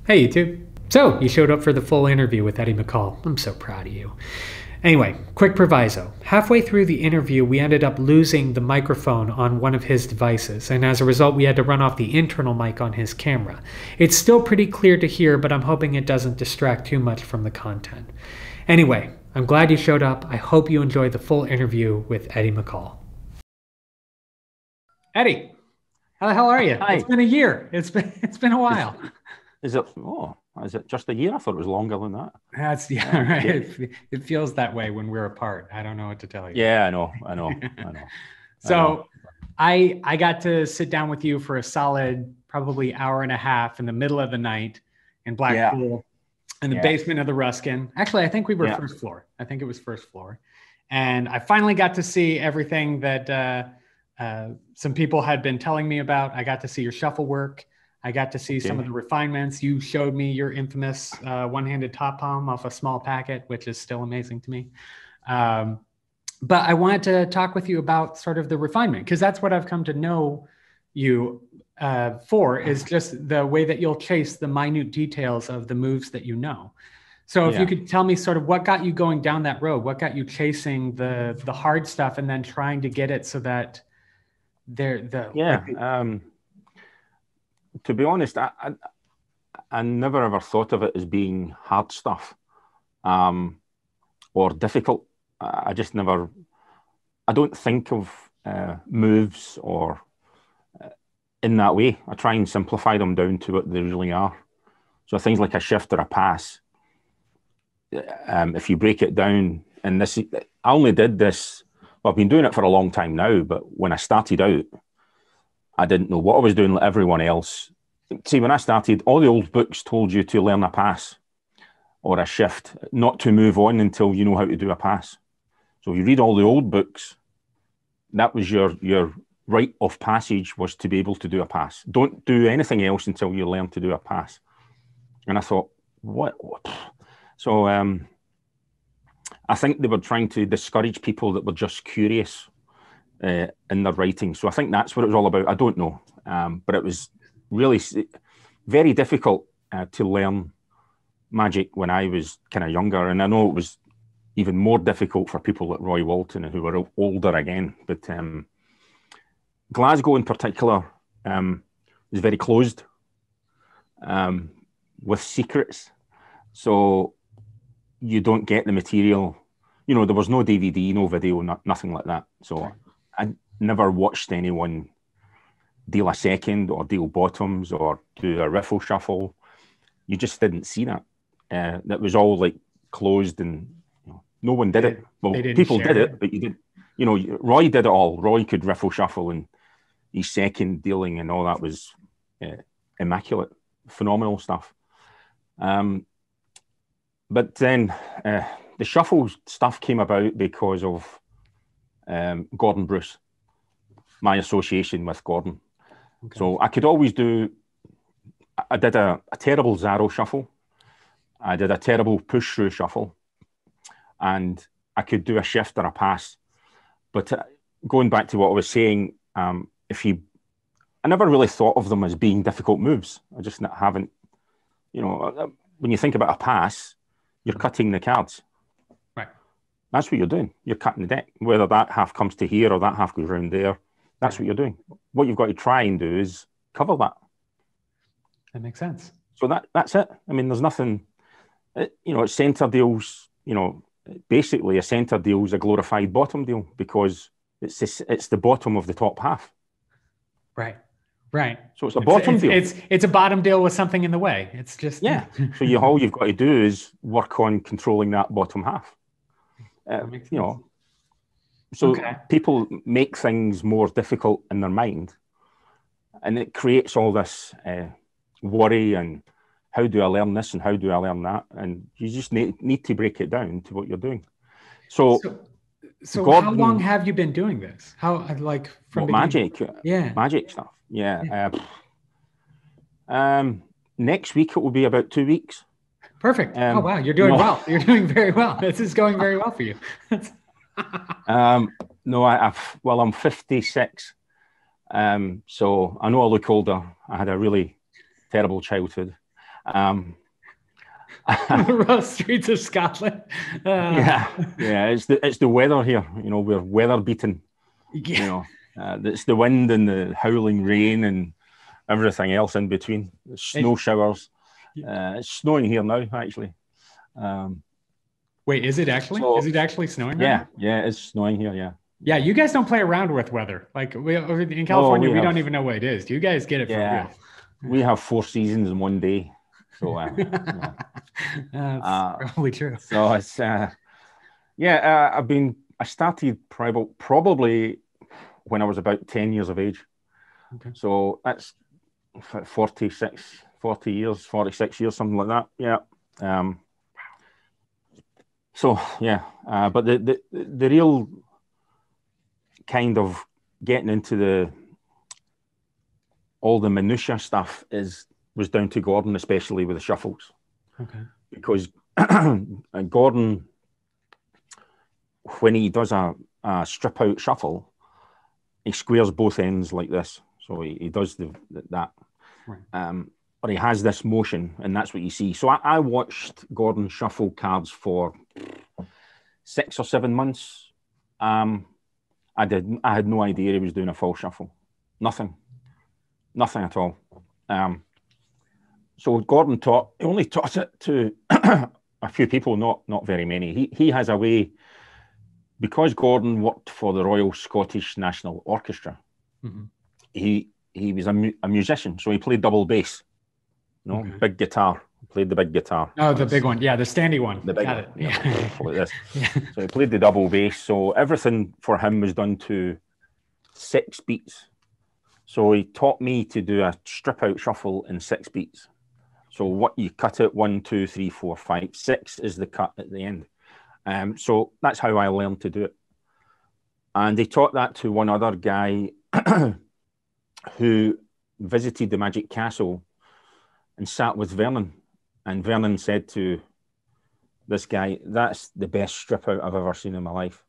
Hey, YouTube. So, you showed up for the full interview with Eddie McColl. I'm so proud of you. Anyway, quick proviso. Halfway through the interview, we ended up losing the microphone on one of his devices, and as a result, we had to run off the internal mic on his camera. It's still pretty clear to hear, but I'm hoping it doesn't distract too much from the content. Anyway, I'm glad you showed up. I hope you enjoyed the full interview with Eddie McColl. Eddie, how the hell are you? Hi. It's been a year. It's been a while. Is it just a year? I thought it was longer than that. Yeah, right. It feels that way when we're apart. I don't know what to tell you. Yeah, I know. So I got to sit down with you for a solid probably hour and a half in the middle of the night in Blackpool in the basement of the Ruskin. Actually, I think we were first floor. I think it was first floor. And I finally got to see everything that some people had been telling me about. I got to see your shuffle work. I got to see some of the refinements. You showed me your infamous one-handed top palm off a small packet, which is still amazing to me. But I wanted to talk with you about sort of the refinement, because that's what I've come to know you for, is just the way that you'll chase the minute details of the moves that you know. So if you could tell me sort of what got you going down that road, what got you chasing the hard stuff and then trying to get it so that to be honest, I never ever thought of it as being hard stuff or difficult. I just never. I don't think of moves or in that way. I try and simplify them down to what they really are. So things like a shift or a pass. If you break it down, and this, I only did this. Well, I've been doing it for a long time now, but when I started out, I didn't know what I was doing like everyone else. See, when I started, all the old books told you to learn a pass or a shift, not to move on until you know how to do a pass. So if you read all the old books, that was your rite of passage, was to be able to do a pass. Don't do anything else until you learn to do a pass. And I thought, what? So I think they were trying to discourage people that were just curious in their writing. So I think that's what it was all about. I don't know. But it was really very difficult to learn magic when I was kind of younger. And I know it was even more difficult for people like Roy Walton who were older again. But Glasgow in particular is very closed with secrets. So you don't get the material. You know, there was no DVD, no video, nothing like that. So I never watched anyone deal a second or deal bottoms or do a riffle shuffle. You just didn't see that. That was all like closed, and no one did it. Well, people did it, but you did. You know, Roy did it all. Roy could riffle shuffle, and his second dealing and all that was immaculate, phenomenal stuff. But then the shuffle stuff came about because of Gordon Bruce, my association with Gordon. Okay. So I could always I did a terrible Zaro shuffle. I did a terrible push through shuffle, and I could do a shift or a pass. But going back to what I was saying, I never really thought of them as being difficult moves. I just haven't, when you think about a pass, you're cutting the cards. Right. That's what you're doing. You're cutting the deck. Whether that half comes to here or that half goes around there, that's what you're doing. What you've got to try and do is cover that. That makes sense. So that's it. I mean, there's nothing, it's center deals, basically a center deal is a glorified bottom deal because it's the bottom of the top half. Right. So it's a bottom deal. It's a bottom deal with something in the way. It's just So all you've got to do is work on controlling that bottom half. So people make things more difficult in their mind, and it creates all this worry and how do I learn this and how do I learn that, and you just need to break it down to what you're doing. So Gordon, how long have you been doing this? How from magic? Magic stuff. Next week it will be about 2 weeks. Perfect. Oh wow, you're doing well. You're doing very well. This is going very well for you. I'm 56. So I know I look older. I had a really terrible childhood. The rough streets of Scotland. Yeah. It's the weather here. You know, we're weather beaten. Yeah. You know, it's the wind and the howling rain and everything else in between. Snow showers. It's snowing here now, actually. Wait, is it actually? Is it actually snowing? Yeah, it's snowing here. Yeah. Yeah, you guys don't play around with weather. Like in California, we don't even know what it is. You guys get it for real. We have 4 seasons in one day. So that's probably true. So it's I started probably when I was about 10 years of age. Okay. So that's 46 years, something like that. Yeah. So yeah, but the real kind of getting into all the minutia stuff was down to Gordon, especially with the shuffles. Okay. Because Gordon, when he does a strip out shuffle, he squares both ends like this. So he does that. Right. But he has this motion, and that's what you see. So I watched Gordon shuffle cards for 6 or 7 months. I had no idea he was doing a full shuffle. Nothing at all. So Gordon only taught it to a few people, not very many. He has a way, because Gordon worked for the Royal Scottish National Orchestra. Mm-hmm. He was a musician, so he played double bass. Okay. Big guitar. He played the big guitar. Oh, the big one. Yeah, the standy one. The big one. It. Yeah. Like this. Yeah. So he played the double bass. So everything for him was done to 6 beats. So he taught me to do a strip out shuffle in 6 beats. So what you cut it 1, 2, 3, 4, 5, 6 is the cut at the end. So that's how I learned to do it. And he taught that to one other guy who visited the Magic Castle and sat with Vernon. And Vernon said to this guy, "That's the best strip out I've ever seen in my life."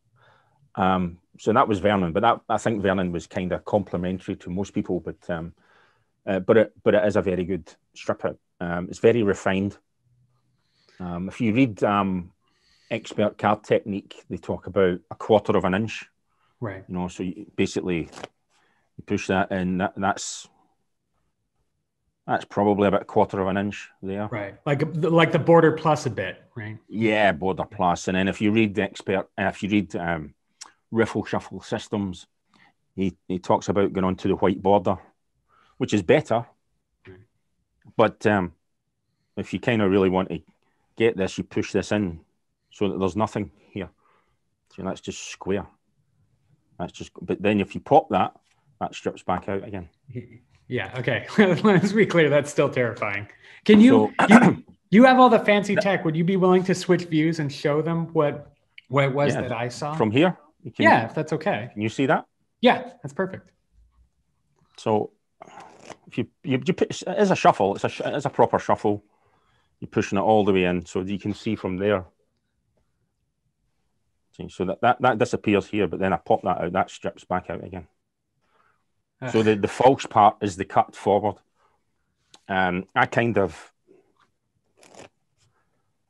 So that was Vernon, but I think Vernon was kind of complimentary to most people, but it is a very good strip out. It's very refined. If you read Expert Card Technique, they talk about 1/4 of an inch. Right. You know, so you push that in. That's probably about 1/4 of an inch there. Right. Like the border plus a bit, right? Yeah, border plus. And then if you read Riffle Shuffle Systems, he talks about going on to the white border, which is better. Right. But if you kind of really want to get this, you push this in so that there's nothing here. So that's just square. But then if you pop that strips back out again. Yeah. Okay. Let's be clear. That's still terrifying. Can you, you have all the fancy tech. Would you be willing to switch views and show them what it was that I saw from here? If that's okay. Can you see that? Yeah, that's perfect. So if you push, it is a shuffle. It's a proper shuffle. You're pushing it all the way in, so you can see from there. See, so that disappears here, but then I pop that out. That strips back out again. So the false part is the cut forward. I kind of,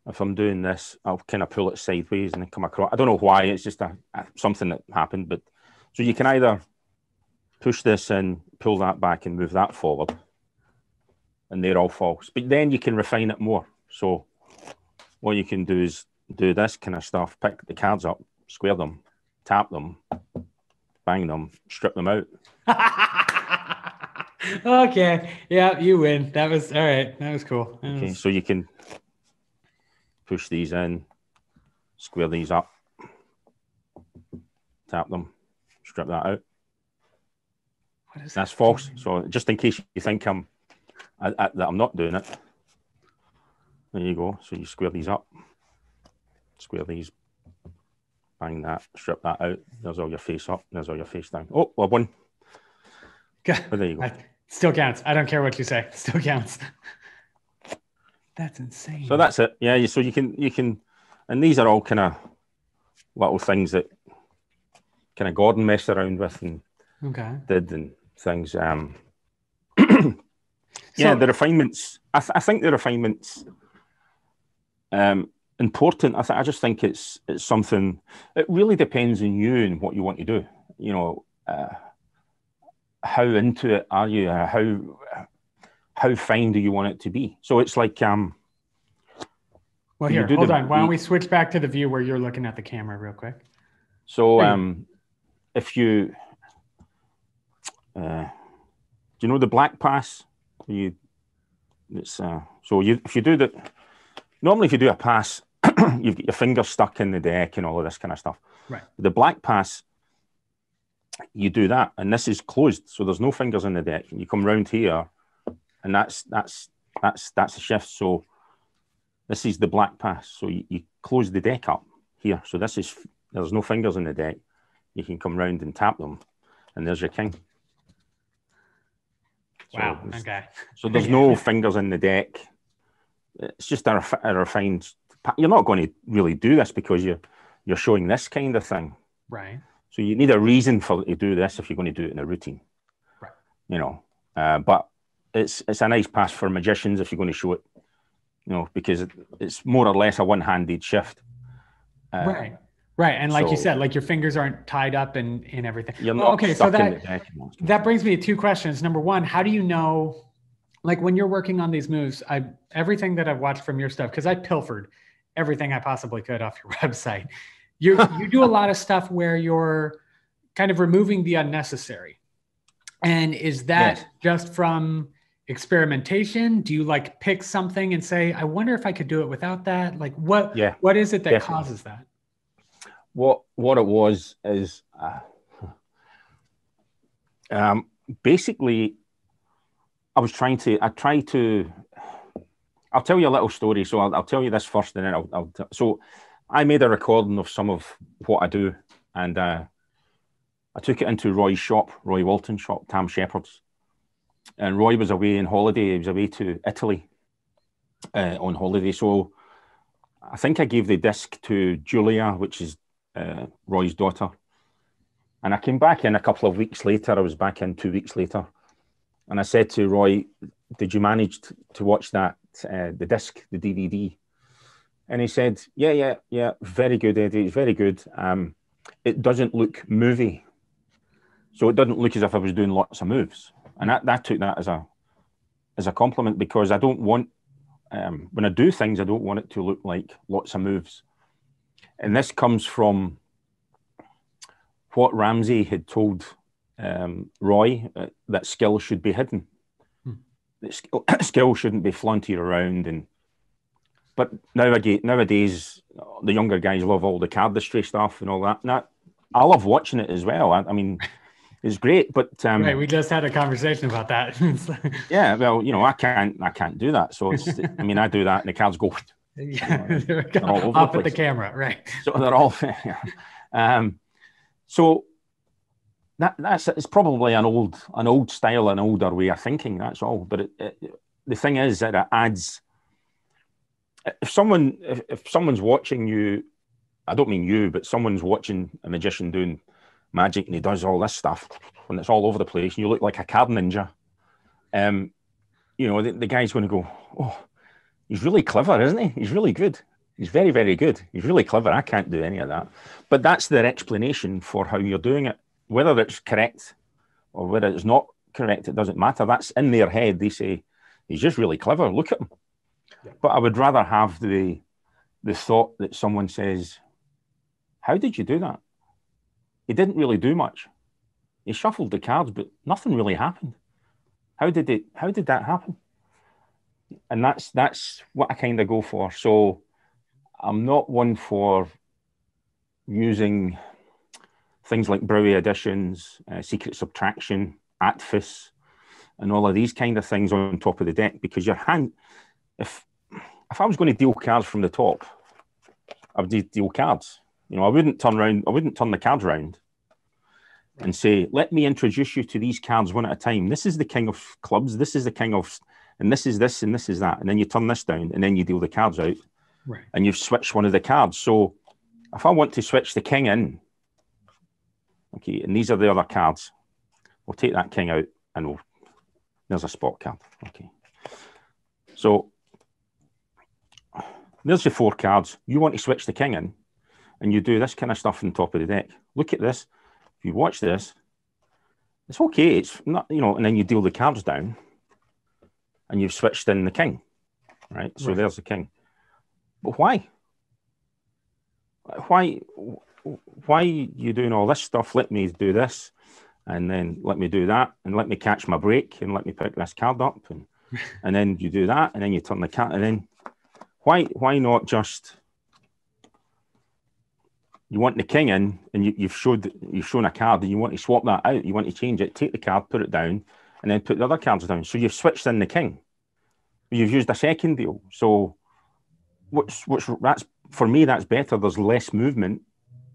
if I'm doing this, I'll kind of pull it sideways and then come across. I don't know why. It's just something that happened. But so you can either push this in, pull that back, and move that forward, and they're all false. But then you can refine it more. So what you can do is do this kind of stuff: pick the cards up, square them, tap them, bang them, strip them out. Okay. Yeah, you win. That was all right. That was cool. Okay, so you can push these in, square these up, tap them, strip that out. That's false. So just in case you think that I'm not doing it, there you go. So you square these up, square these, bang that, strip that out. There's all your face up. There's all your face down. Oh, well, one. But there you go. Still counts. I don't care what you say. Still counts. That's insane. So that's it. Yeah. So you can, and these are all kind of little things that kind of Gordon messed around with and did and things. Yeah, the refinements. I think the refinements important. I just think it's something. It really depends on you and what you want to do. You know, how into it are you? How fine do you want it to be? So it's like well, here, hold on. Why don't we switch back to the view where you're looking at the camera real quick? So if you do you know the black pass? If you do that, normally if you do a pass, you've got your fingers stuck in the deck and all of this kind of stuff. Right. The black pass, you do that, and this is closed, so there's no fingers in the deck. And you come round here, and that's a shift. So this is the black pass. So you close the deck up here. So there's no fingers in the deck. You can come round and tap them, and there's your king. Wow. Okay. So there's no fingers in the deck. It's just a refined. You're not going to really do this because you're showing this kind of thing. Right. So you need a reason to do this if you're going to do it in a routine. Right. You know, but it's a nice pass for magicians if you're going to show it. You know, because it's more or less a one-handed shift. Right. Right. And like you said, like your fingers aren't tied up and everything. You're not stuck in the deck. That brings me to two questions. Number one, how do you know, like when you're working on these moves, everything that I've watched from your stuff, because I pilfered everything I possibly could off your website. You do a lot of stuff where you're kind of removing the unnecessary. And is that just from experimentation? Do you like pick something and say, I wonder if I could do it without that? Like what is it that causes that? What it was is basically I'll tell you a little story. So I'll tell you this first, and then so I made a recording of some of what I do, and I took it into Roy Walton's shop, Tam Shepherd's. And Roy was away on holiday. He was away to Italy on holiday. So I think I gave the disc to Julia, which is Roy's daughter. And I came back in a couple of weeks later. I was back in 2 weeks later. And I said to Roy, did you manage to watch that, the disc, the DVD? And he said, yeah, very good, Eddie, it's very good. It doesn't look movie. So it doesn't look as if I was doing lots of moves. And that took that as a compliment, because I don't want, when I do things, I don't want it to look like lots of moves. And this comes from what Ramsey had told Roy, that skill should be hidden. That skill shouldn't be flaunted around. But nowadays, the younger guys love all the cardistry stuff and all that. And I love watching it as well. I mean, it's great, but right, we just had a conversation about that. Yeah, well, you know, I can't do that. So I mean, I do that, and the cards go. They're all over up at the camera, right? So they're all. So it's probably an old style, an older way of thinking. That's all. But the thing is that it adds. If someone's watching you, I don't mean you, but someone's watching a magician doing magic and he does all this stuff when it's all over the place and you look like a card ninja, you know, the guy's going to go, oh, he's really clever, isn't he? He's really good. He's very, very good. He's really clever. I can't do any of that. But that's their explanation for how you're doing it. Whether it's correct or whether it's not correct, it doesn't matter. That's in their head. They say, he's just really clever. Look at him. Yeah. But I would rather have the thought that someone says, how did you do that? He didn't really do much. He shuffled the cards, but nothing really happened. How did that happen? And that's what I kind of go for. So I'm not one for using things like Browie additions, secret subtraction, atfis, and all of these kind of things on top of the deck, because your hand, if I was going to deal cards from the top, I would deal cards. You know, I wouldn't turn the cards around and say, let me introduce you to these cards one at a time. This is the king of clubs. This is the king of, and this is this, and this is that. And then you turn this down, and then you deal the cards out. Right. And you've switched one of the cards. So if I want to switch the king in, okay, and these are the other cards, we'll take that king out, and there's a spot card. Okay. So there's your 4 cards. You want to switch the king in, and you do this kind of stuff on top of the deck. Look at this. If you watch this, it's okay. It's not, and then you deal the cards down, and you've switched in the king, right? So there's the king. But why? Why are you doing all this stuff? Let me do this, and then let me do that, and let me catch my break, and let me pick this card up, and then you do that, and then you turn the card, and then why not just, you want the king in, and you've shown a card, and you want to swap that out, you want to change it, take the card, put it down, and then put the other cards down. So you've switched in the king. You've used a second deal. So that's, for me, that's better. There's less movement.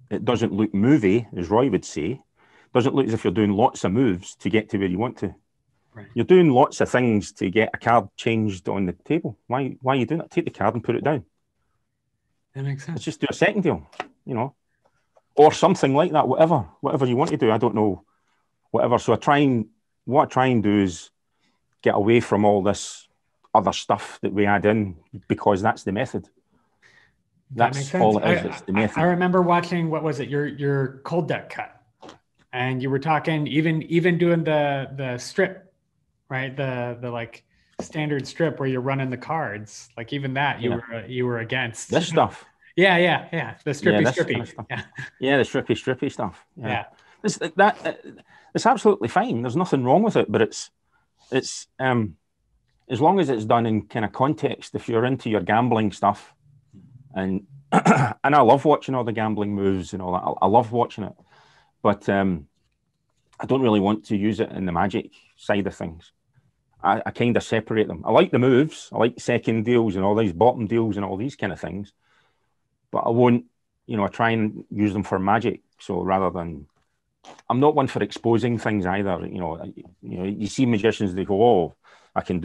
It doesn't look movie, as Roy would say. It doesn't look as if you're doing lots of moves to get to where you want to. Right. You're doing lots of things to get a card changed on the table. Why are you doing that? Take the card and put it down. That makes sense. Let's just do a second deal, or something like that. Whatever you want to do. I don't know. Whatever. So what I try and do is get away from all this other stuff that we add in, because that's the method. That's all it is. It's the method. I remember watching, what was it? Your cold deck cut, and you were talking even doing the strip, right? The like standard strip where you're running the cards. Like even that you were against this stuff. Yeah. The strippy. Kind of stuff. Yeah, the strippy stuff. Yeah. It's absolutely fine. There's nothing wrong with it, but it's as long as it's done in kind of context. If you're into your gambling stuff, and I love watching all the gambling moves and all that. I love watching it, but I don't really want to use it in the Magic side of things. I kind of separate them. I like the moves. I like second deals and all these bottom deals and all these kind of things, but I won't, I try and use them for Magic. So rather than, I'm not one for exposing things either. You see magicians, they go, "Oh, I can."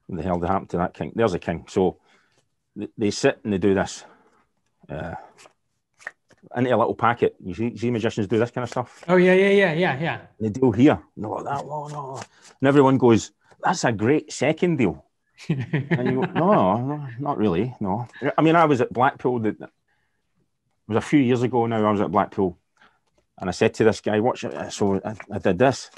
What the hell did happen to that king? There's a king. So they sit and they do this into a little packet. You see magicians do this kind of stuff. Oh yeah. And they deal here. No, no. And everyone goes, "That's a great second deal." And you go, no, not really. No. I mean, I was at Blackpool. It was a few years ago now. I was at Blackpool, and I said to this guy, "Watch it." So I did this.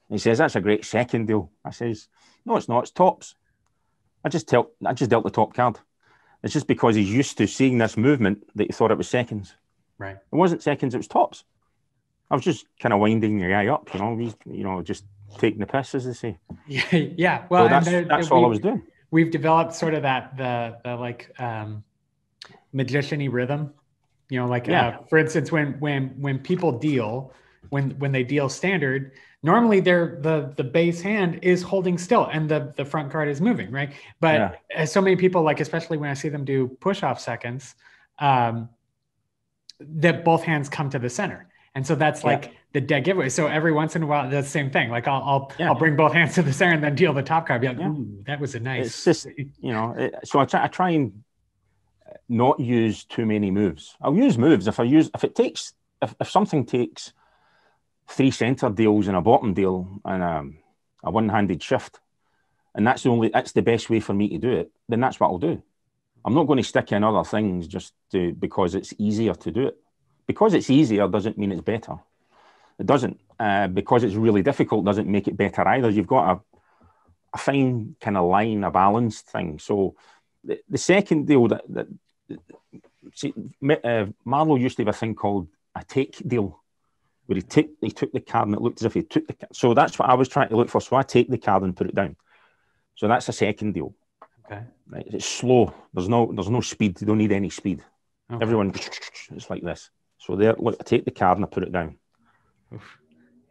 He says, "That's a great second deal." I says, "No, it's not. It's tops." I just dealt the top card. It's just because he's used to seeing this movement that he thought it was seconds. Right. It wasn't seconds. It was tops. I was just kind of winding the guy up, just taking the piss, as they say. Yeah. Well, so that's all I was doing. We've developed sort of that the like magician-y rhythm. For instance, when people deal, when they deal standard, normally the base hand is holding still and the front card is moving, right? But as so many people, like, especially when I see them do push-off seconds, that both hands come to the center. And so that's like the dead giveaway. So every once in a while, that's the same thing. Like I'll bring both hands to the center and then deal the top card. Be like, ooh, that was a nice. It's just, so I try and not use too many moves. I'll use moves if something takes 3 center deals and a bottom deal and a one-handed shift, and that's the best way for me to do it, then that's what I'll do. I'm not going to stick in other things because it's easier to do it. Because it's easier doesn't mean it's better. It doesn't. Because it's really difficult doesn't make it better either. You've got a fine kind of line, a balanced thing. So the second deal Marlowe used to have a thing called a take deal, where he took the card and it looked as if he took the card. So that's what I was trying to look for. So I take the card and put it down. So that's a second deal. Okay. Right? It's slow. There's no speed. You don't need any speed. Okay. Everyone, it's like this. So there, look, I take the card and I put it down. Oof.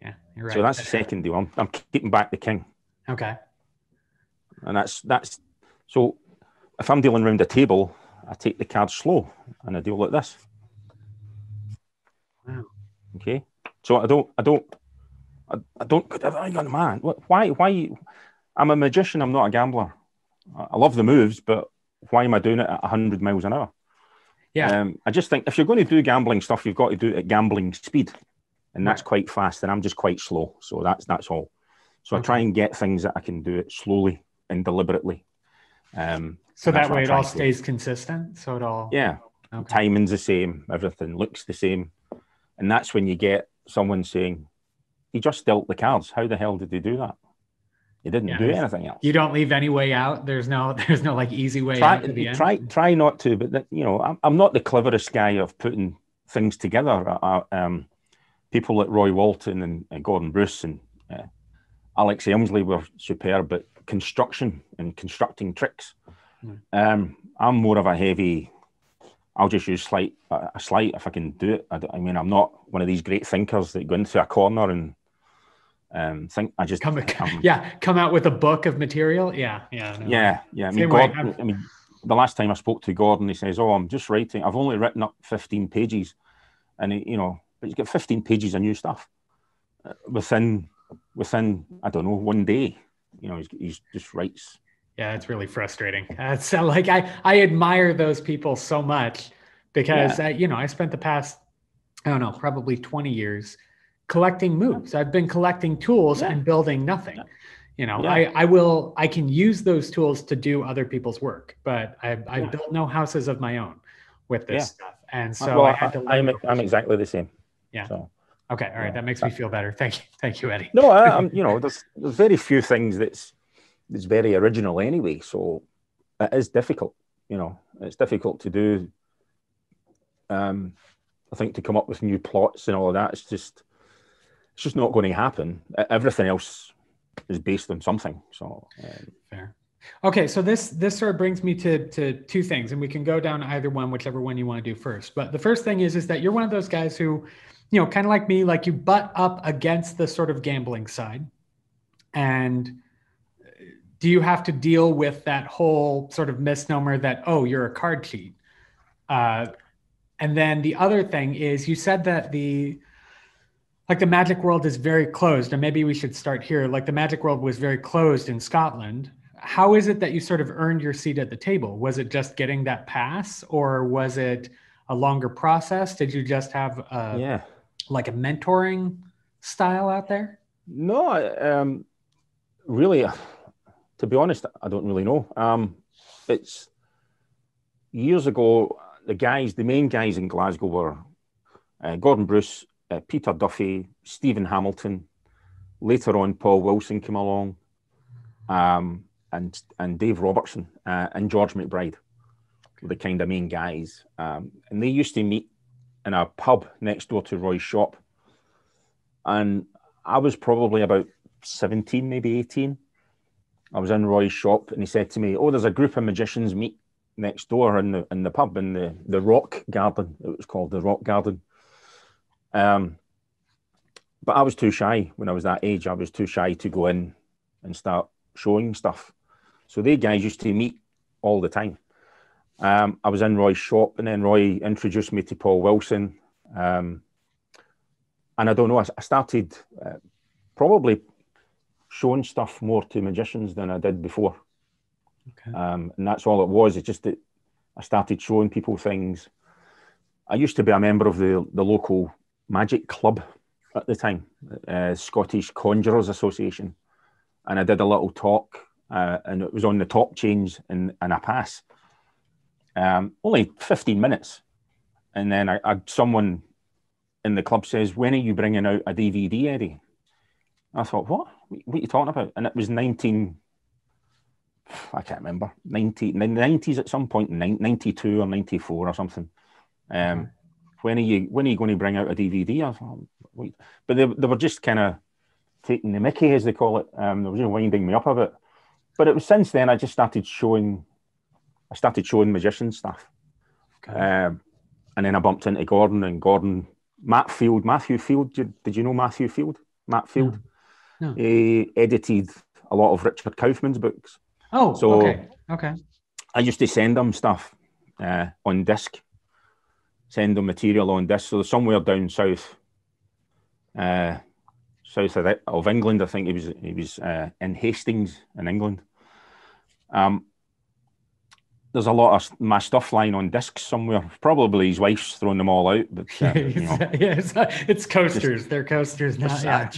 Yeah, you're right. So that's the second deal. I'm keeping back the king. Okay. And that's so if I'm dealing around the table, I take the card slow and I deal like this. Wow. Okay. So I don't, man, why? I'm a magician. I'm not a gambler. I love the moves, but why am I doing it at 100 miles an hour? Yeah. I just think if you're going to do gambling stuff, you've got to do it at gambling speed, and that's quite fast, and I'm just quite slow. So that's all. So I try and get things that I can do it slowly and deliberately. So that way it all stays consistent. So it all, timing's the same, everything looks the same, and that's when you get someone saying, "He just dealt the cards. How the hell did he do that? He didn't do anything else." You don't leave any way out. There's no like easy way out to the end. Try not to, but I'm not the cleverest guy of putting things together. People like Roy Walton and Gordon Bruce and Alex Elmsley were superb, but constructing tricks. I'm more of a heavy. I'll just use a sleight if I can do it. I mean, I'm not one of these great thinkers that go into a corner and think. I just come out with a book of material. I mean, Gordon, I mean, the last time I spoke to Gordon, he says, "Oh, I'm just writing. I've only written up 15 pages," and but he's got 15 pages of new stuff within I don't know 1 day. He's just writes. Yeah, it's really frustrating. It's like I admire those people so much because I spent the past, I don't know, probably 20 years collecting moves. I've been collecting tools and building nothing. I can use those tools to do other people's work, but I built no houses of my own with this stuff. And so I had to learn. I'm exactly the same. Yeah. So. Okay. All right. That makes me feel better. Thank you, Eddie. No, there's very few things that's very original anyway. So it is difficult. It's difficult to do. I think to come up with new plots and all of that, it's just not going to happen. Everything else is based on something. So fair. Okay, so this sort of brings me to two things, and we can go down either one, whichever one you want to do first. But the first thing is that you're one of those guys who, kind of like me, like you butt up against the sort of gambling side. And do you have to deal with that whole sort of misnomer that, oh, you're a card cheat? And then the other thing is you said that the magic world is very closed, and maybe we should start here. Like the magic world was very closed in Scotland. How is it that you sort of earned your seat at the table? Was it just getting that pass, or was it a longer process? Did you just have like a mentoring style out there? No, really, to be honest, I don't really know. It's years ago, the main guys in Glasgow were Gordon Bruce, Peter Duffy, Stephen Hamilton. Later on, Paul Wilson came along. And Dave Robertson and George McBride were the kind of main guys. And they used to meet in a pub next door to Roy's shop. And I was probably about 17, maybe 18. I was in Roy's shop and he said to me, "Oh, there's a group of magicians meet next door in the pub in the Rock Garden." It was called the Rock Garden. But I was too shy when I was that age. I was too shy to go in and start showing stuff. So they guys used to meet all the time. I was in Roy's shop and then Roy introduced me to Paul Wilson. And I don't know, I started probably showing stuff more to magicians than I did before. Okay. And that's all it was. It's just that I started showing people things. I used to be a member of the local magic club at the time, Scottish Conjurers Association. And I did a little talk, and it was on the top change and a pass. Only 15 minutes. And then someone in the club says, "When are you bringing out a DVD, Eddie?" I thought, what are you talking about? And it was I can't remember, in the 90s at some point, 92 or 94 or something. When are you going to bring out a DVD? I thought, wait. But they were just kind of taking the mickey, as they call it. They were just winding me up a bit. But it was since then I just started showing magician stuff. Okay. And then I bumped into Gordon and Matthew Field. Did you know Matthew Field? Matt Field. No. He edited a lot of Richard Kaufman's books. Oh, so okay. I used to send him stuff on disc. Send him material on disc. So somewhere down south of England, I think he was in Hastings in England. There's a lot of my stuff lying on discs somewhere. Probably his wife's thrown them all out, but it's coasters. They're coasters now.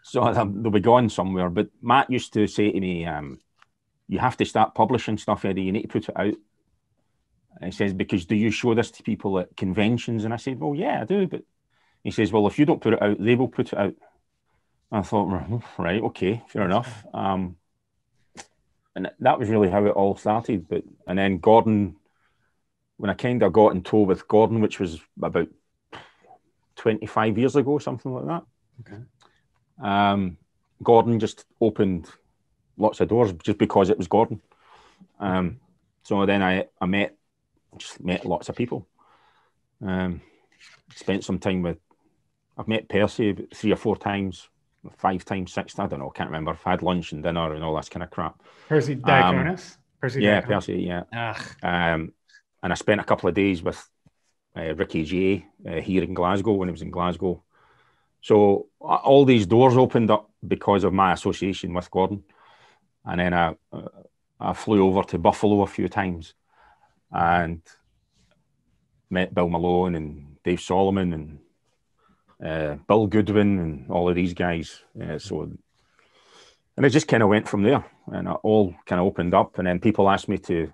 So they'll be going somewhere. But Matt used to say to me, you have to start publishing stuff, Eddie. You need to put it out. And he says, because do you show this to people at conventions? And I said, well, yeah, I do. But he says, well, if you don't put it out, they will put it out. I thought, right, okay, fair enough. And that was really how it all started. And then Gordon, when I kind of got in tow with Gordon, which was about 25 years ago, something like that. Okay. Gordon just opened lots of doors just because it was Gordon. So then I met lots of people. Spent some time I've met Percy about 3 or 4 times, 5 times, 6, I don't know, can't remember. I've had lunch and dinner and all that kind of crap. Percy Diaconis? Yeah, Percy, yeah. And I spent a couple of days with Ricky J here in Glasgow when he was in Glasgow. So all these doors opened up because of my association with Gordon. And then I flew over to Buffalo a few times and met Bill Malone and Dave Solomon and Bill Goodwin and all of these guys. And it just kind of went from there, and it all kind of opened up. And then people asked me to.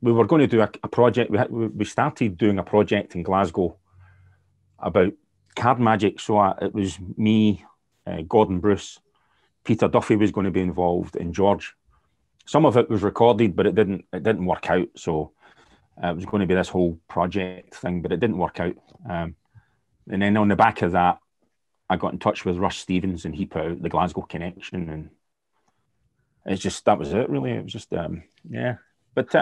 We were going to do a project. We started doing a project in Glasgow about card magic. So it was me, Gordon Bruce, Peter Duffy was going to be involved, and George. Some of it was recorded, but it didn't work out. So it was going to be this whole project thing, but it didn't work out. And then on the back of that, I got in touch with Russ Stevens, and he put out the Glasgow Connection, and it's just, that was it really. It was just yeah. But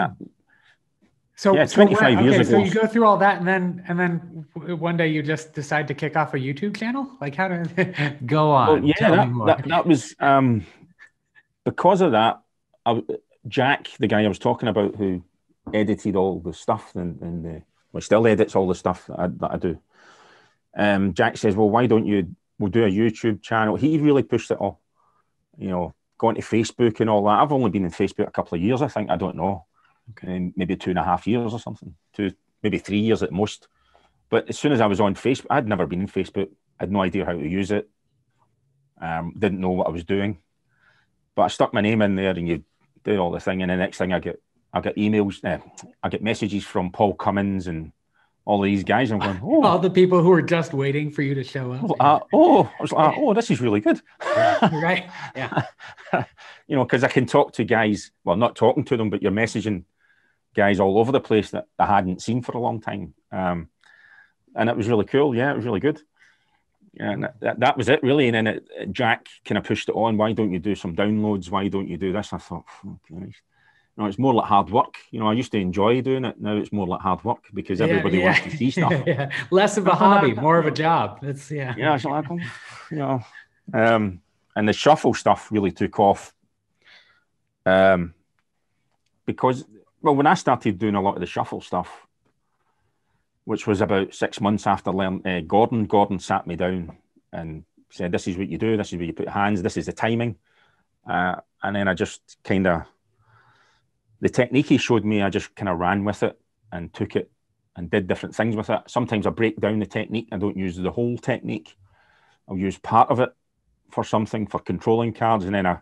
so 25 years ago. So you go through all that, and then one day you just decide to kick off a YouTube channel. Like, how did it go on? Well, yeah, that was because of that. Jack, the guy I was talking about, who edited all the stuff and still edits all the stuff that I do. Jack says, well, why don't we'll do a YouTube channel. He really pushed it all, going to Facebook and all that. I've only been in Facebook a couple of years, I think. I don't know. Okay. Maybe 2.5 years or something. Maybe 3 years at most. But as soon as I was on Facebook, I'd never been in Facebook. I had no idea how to use it. Didn't know what I was doing. But I stuck my name in there, and you did all the thing. And the next thing I get emails, I get messages from Paul Cummins and all these guys. I'm going, oh. All the people who were just waiting for you to show up. I was like, oh, this is really good. Right. Yeah. Because I can talk to guys, well, not talking to them, but you're messaging guys all over the place that I hadn't seen for a long time. And it was really cool. Yeah, it was really good. And that was it, really. And then Jack kind of pushed it on. Why don't you do some downloads? Why don't you do this? I thought, okay. It's more like hard work. I used to enjoy doing it. Now it's more like hard work because everybody wants to see stuff. Yeah. Less of a hobby, more of a job. That's Yeah, it's like, and the shuffle stuff really took off. Because, well, when I started doing a lot of the shuffle stuff, which was about 6 months after learning, Gordon sat me down and said, this is what you do. This is where you put hands. This is the timing. And then I just kind of, the technique he showed me, I just kind of ran with it and took it and did different things with it. Sometimes I break down the technique. I don't use the whole technique. I'll use part of it for something, for controlling cards. And then I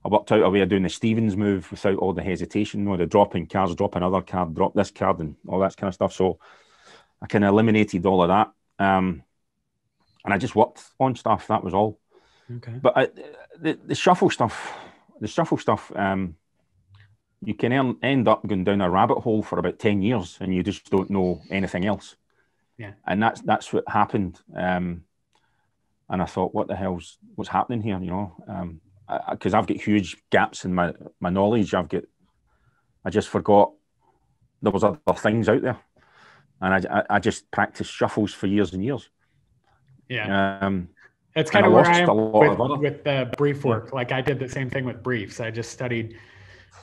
worked out a way of doing the Stevens move without all the hesitation, the dropping cards, drop another card, drop this card, and all that kind of stuff. So I kind of eliminated all of that. And I just worked on stuff. That was all. Okay. But the shuffle stuff, you can end up going down a rabbit hole for about 10 years and you just don't know anything else. Yeah. And that's what happened. And I thought, what's happening here, because I've got huge gaps in my knowledge. I just forgot there was other things out there. And I just practiced shuffles for years and years. Yeah. That's kind of where I am with brief work. Like I did the same thing with briefs. I just studied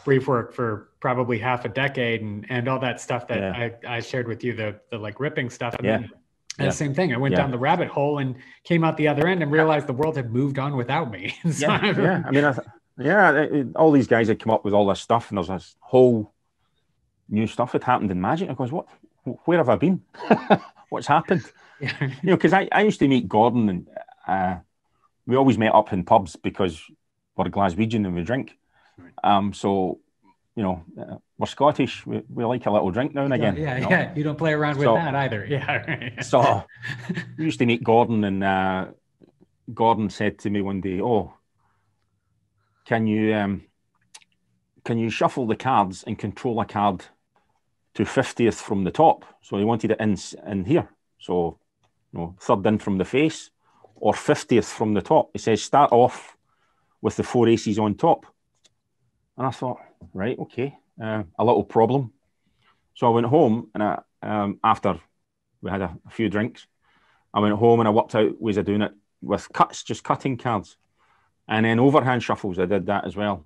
brief work for probably half a decade and all that stuff that I shared with you, the like ripping stuff. And then the same thing. I went down the rabbit hole and came out the other end and realized the world had moved on without me. So I mean, all these guys had come up with all this stuff, and there's this whole new stuff that happened in Magic. I goes, where have I been? What's happened? Because I used to meet Gordon, and we always met up in pubs because we're Glaswegian and we drink. So, you know, we're Scottish. We like a little drink now and again. Yeah, you know? yeah. You don't play around with that either. Yeah. Right. So we used to meet Gordon, and Gordon said to me one day, "Oh, can you shuffle the cards and control a card to 50th from the top?" So he wanted it in here. So, you know, third in from the face or 50th from the top. He says, start off with the 4 aces on top. And I thought, right, okay, a little problem. So I went home, and after we had a few drinks, I went home and I worked out ways of doing it with cuts, just cutting cards. And then overhand shuffles, I did that as well.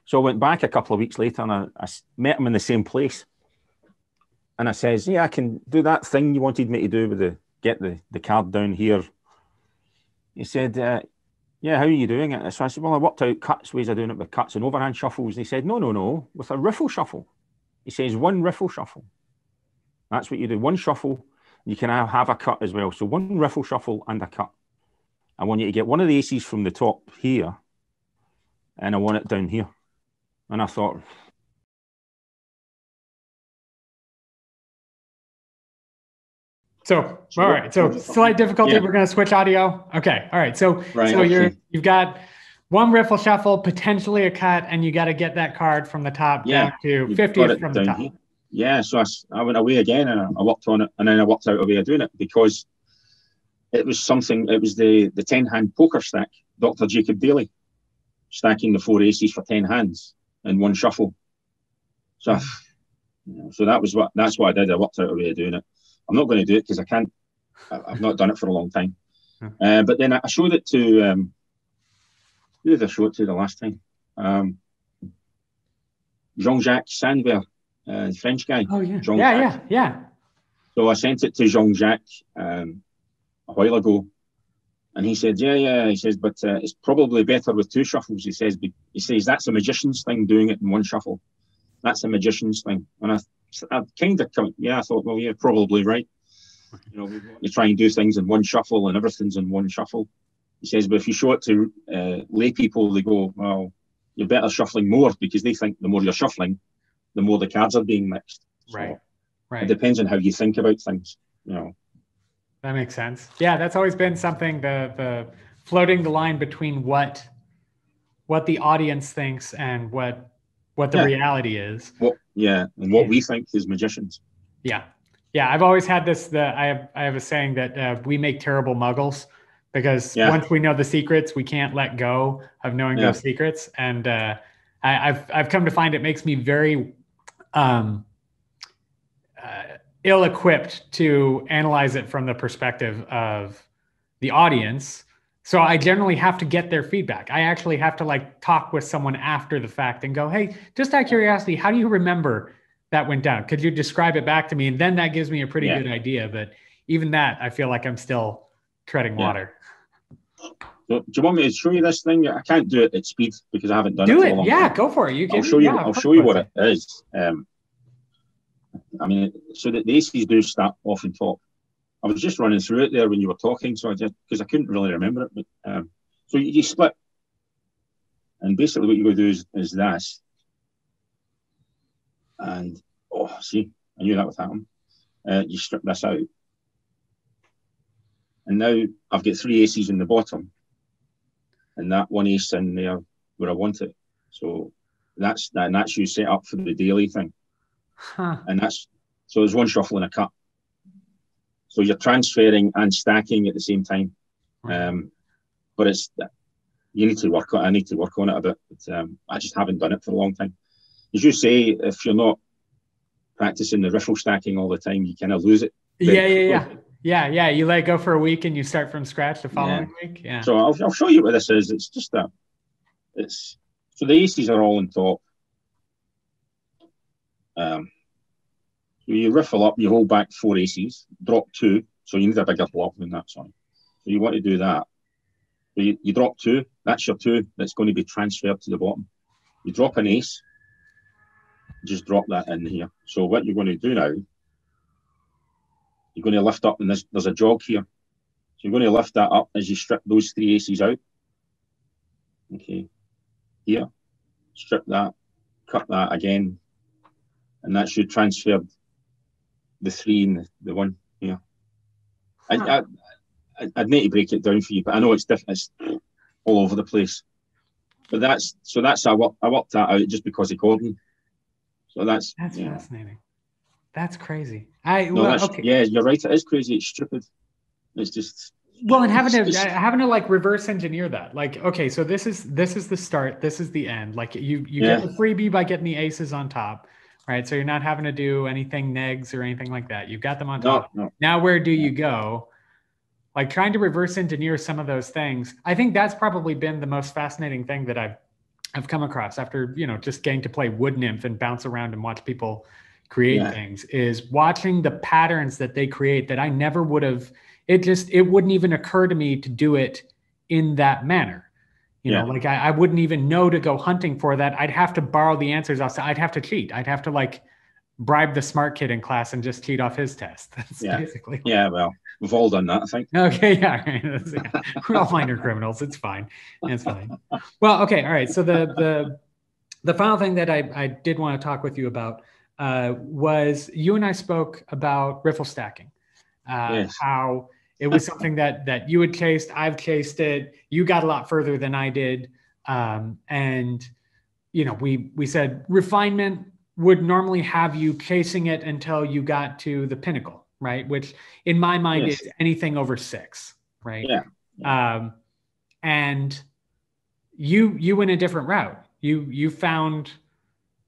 So I went back a couple of weeks later, and I met him in the same place. And I says, yeah, I can do that thing you wanted me to do with get the card down here. He said, yeah, how are you doing it? So I said, well, I worked out cuts, ways of doing it with cuts and overhand shuffles. And he said, no, with a riffle shuffle. He says, one riffle shuffle. That's what you do. One shuffle, you can have a cut as well. So one riffle shuffle and a cut. I want you to get one of the aces from the top here, and I want it down here. And I thought, all right. So slight difficulty. Yeah. We're going to switch audio. Okay. All right. So you've got one riffle shuffle, potentially a cut, and you got to get that card from the top down to 50th from the top. Here. Yeah. So I went away again, and I worked on it, and then I worked out a way of doing it because it was something. It was the 10-hand poker stack, Dr. Jacob Daly, stacking the 4 aces for 10 hands in one shuffle. So that's what I did. I worked out a way of doing it. I'm not going to do it because I can't. I've not done it for a long time. But then I showed it to. Who did I show it to the last time? Jean-Jacques Sandver, the French guy. Oh yeah. Yeah. So I sent it to Jean-Jacques a while ago, and he said, yeah. He says, but it's probably better with 2 shuffles. He says that's a magician's thing, doing it in one shuffle. That's a magician's thing. And I kind of come, I thought, well, you're probably right. You know, we want to try and do things in one shuffle, and everything's in one shuffle. He says, but if you show it to lay people, they go, well, you're better shuffling more, because they think the more you're shuffling, the more the cards are being mixed. Right. It depends on how you think about things, you know. That makes sense. Yeah, that's always been something, the floating the line between what the audience thinks and what the reality is. And what we think is magicians. Yeah. I've always had this. I have a saying that we make terrible muggles, because once we know the secrets, we can't let go of knowing those secrets. And I've come to find it makes me very ill-equipped to analyze it from the perspective of the audience. So I generally have to get their feedback. I actually have to talk with someone after the fact and go, hey, just out of curiosity, how do you remember that went down? Could you describe it back to me? And then that gives me a pretty good idea. But even that, I feel like I'm still treading water. So, do you want me to show you this thing? I can't do it at speed because I haven't done it for a long time. Go for it. I'll show you what it is. I mean, so that the aces do start off on top. I was just running through it there when you were talking, so because I couldn't really remember it. But so you split, and basically what you go to do is this. And see, I knew that would happen. You strip this out, and now I've got 3 aces in the bottom, and that 1 ace in there where I want it. So that's you set up for the daily thing, and so there's 1 shuffle and a cut. So you're transferring and stacking at the same time, but you need to work on. I need to work on it a bit, but I just haven't done it for a long time. As you say, if you're not practicing the riffle stacking all the time, you kind of lose it. Yeah. You let go for a week and you start from scratch the following week. Yeah. So I'll show you what this is. It's just that. So the aces are all on top. So you riffle up, you hold back 4 aces, drop 2. So you need a bigger block than that, sorry. So you want to do that. So you drop 2, that's your 2 that's going to be transferred to the bottom. You drop an ace, just drop that in here. So what you're going to do now, you're going to lift up, and there's a jog here. you're going to lift that up as you strip those 3 aces out. Okay. Here. Strip that. Cut that again. And that should transfer the 3 and the 1 here. Huh. I'd need to break it down for you, but I know it's different. It's all over the place. But that's I worked that out just because of Gordon. So that's fascinating. That's crazy. Okay. Yeah, you're right. It is crazy. It's stupid. It's just and having to like reverse engineer that. Like, okay, so this is the start. This is the end. Like you get the freebie by getting the aces on top, right? So you're not having to do anything negs or anything like that. You've got them on top. No. Now where do you go? Like trying to reverse engineer some of those things. I think that's probably been the most fascinating thing that I've come across after, just getting to play Wood Nymph and bounce around and watch people create things, is watching the patterns that they create that I never would have. It wouldn't even occur to me to do it in that manner. You know, like I wouldn't even know to go hunting for that. I'd have to borrow the answers outside. I'd have to cheat. I'd have to like bribe the smart kid in class and just cheat off his test. That's basically. Yeah, well, we've all done that, I think. Okay, yeah. We're all minor criminals. It's fine. It's fine. Well, okay, all right. So the final thing that I did want to talk with you about was you and I spoke about riffle stacking. How it was something that you had chased. I've chased it. You got a lot further than I did. And, we said refinement would normally have you chasing it until you got to the pinnacle, right? Which in my mind is anything over 6, right? Yeah. And you went a different route. You found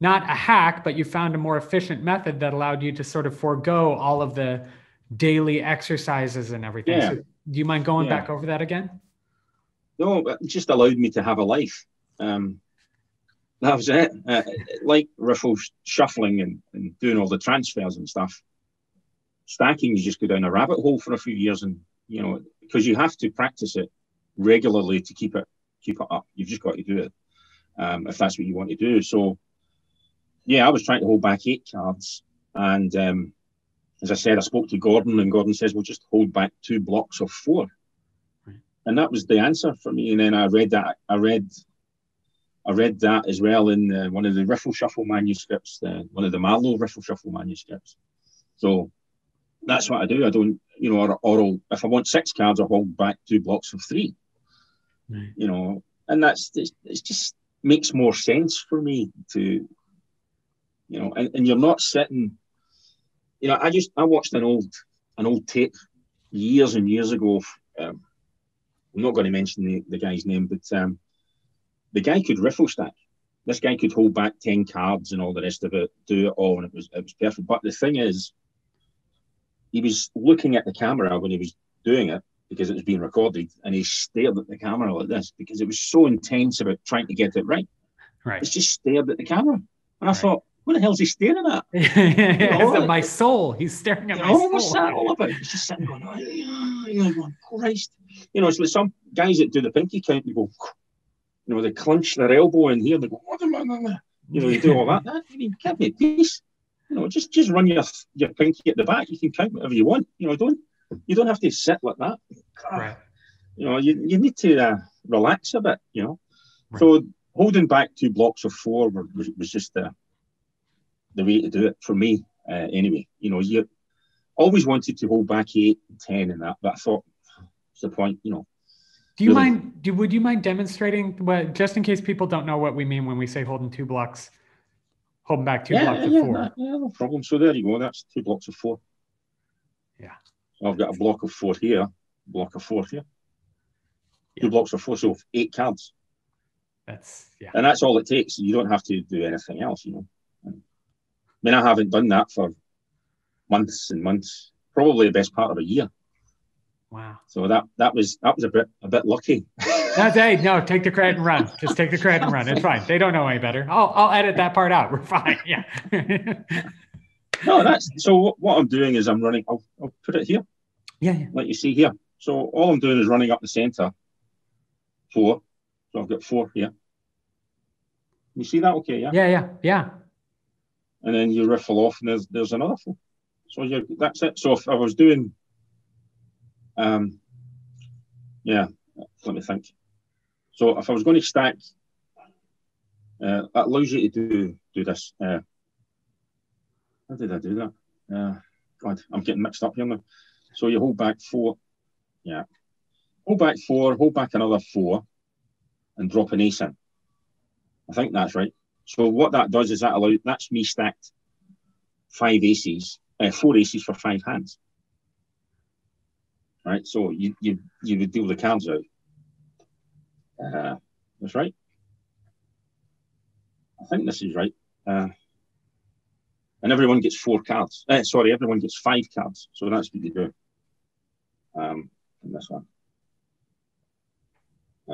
not a hack, but you found a more efficient method that allowed you to sort of forego all of the daily exercises and everything. Yeah. So do you mind going back over that again? No, it just allowed me to have a life. That was it. Like riffle shuffling and doing all the transfers and stuff. Stacking, you just go down a rabbit hole for a few years, and because you have to practice it regularly to keep it up. You've just got to do it if that's what you want to do. So, I was trying to hold back 8 cards, and as I said, I spoke to Gordon, and Gordon says, "Well, just hold back 2 blocks of 4." Right. And that was the answer for me. And then I read that. I read that as well in one of the Riffle Shuffle manuscripts, one of the Marlowe Riffle Shuffle manuscripts. So that's what I do. I don't, or if I want 6 cards, I'll hold back 2 blocks of 3. Right. And it just makes more sense for me to, and you're not sitting. I watched an old tape years and years ago. I'm not going to mention the guy's name, but the guy could riffle stack. This guy could hold back 10 cards and all the rest of it, do it all, and it was perfect. But the thing is, he was looking at the camera when he was doing it because it was being recorded, and he stared at the camera like this because it was so intense about trying to get it right. Right. It's just stared at the camera, and I thought, what the hell is he staring at? At my soul. He's staring at my soul. What's that all about? He's just sitting going, going, Christ. It's like some guys that do the pinky count, they go, they clench their elbow in here, and they go, what am I? They do all that. Give me a piece. Just run your pinky at the back. You can count whatever you want. You don't have to sit like that. Right. You need to relax a bit. Right. So holding back 2 blocks of 4 was just the way to do it for me. Anyway, you always wanted to hold back 8 and 10 and that, but I thought, what's the point? Do you mind? Would you mind demonstrating just in case people don't know what we mean when we say holding 2 blocks, holding back 2 blocks of 4? No problem. So there you go. That's 2 blocks of 4. Yeah. So I've got a block of 4 here, block of 4 here. 2 blocks of 4, so 8 cards. And that's all it takes. You don't have to do anything else. I haven't done that for months and months. Probably the best part of a year. Wow. So that was a bit lucky. No, take the credit and run. Just take the credit and run. It's fine. They don't know any better. I'll edit that part out. We're fine. Yeah. No, so what I'm doing is I'm running. I'll put it here. Yeah. Like you see here. So all I'm doing is running up the center. 4. So I've got 4 here. You see that? Okay. Yeah. Yeah. And then you riffle off, and there's another 4. So that's it. So if I was doing Yeah, let me think. So if I was going to stack, that allows you to do this. How did I do that? God, I'm getting mixed up here now. So you hold back 4. Yeah. Hold back 4, hold back another 4, and drop an ace in. I think that's right. So what that does is that's me stacked 4 aces for 5 hands. Right. So you would deal the cards out. That's right. I think this is right. And everyone gets 4 cards. Everyone gets 5 cards. So that's what you do. In this one.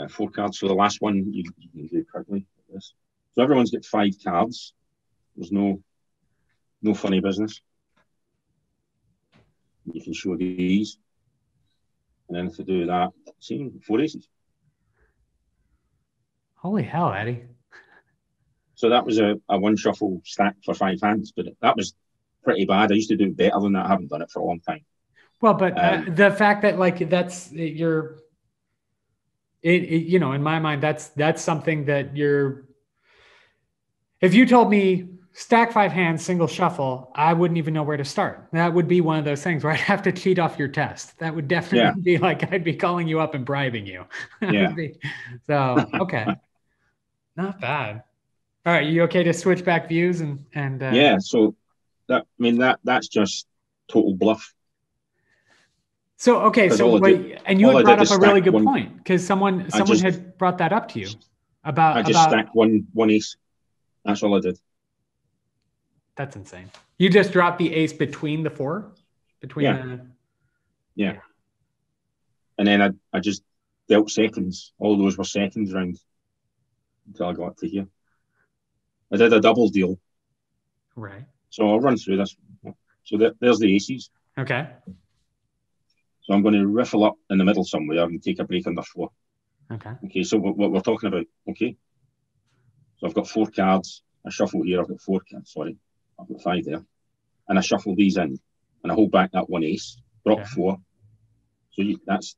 4 cards. So the last one you can do quickly. Like this. So everyone's got 5 cards. There's no funny business. You can show these. And then to do that, see, 4 aces. Holy hell, Eddie. So that was a 1 shuffle stack for 5 hands, but that was pretty bad. I used to do better than that. I haven't done it for a long time. Well, but the fact that like that's in my mind, that's something that if you told me stack 5 hands, single shuffle, I wouldn't even know where to start. That would be one of those things where I'd have to cheat off your test. That would definitely be like, I'd be calling you up and bribing you. Yeah. So, okay. Not bad. All right. You okay to switch back views and yeah. So that's just total bluff. So, okay. So and you had brought up a really good point because someone had brought that up to you I just stacked one ace. That's all I did. That's insane. You just dropped the ace between the 4? Yeah. And then I just dealt seconds. All those were seconds round until I got to here. I did a double deal. Right. So I'll run through this. So there's the aces. Okay. So I'm going to riffle up in the middle somewhere and take a break under 4. Okay. Okay, so what we're talking about, okay? So I've got 4 cards. I shuffle here. I've got 4 cards, sorry. I've got 5 there. And I shuffle these in. And I hold back that 1 ace. Drop 4. So that's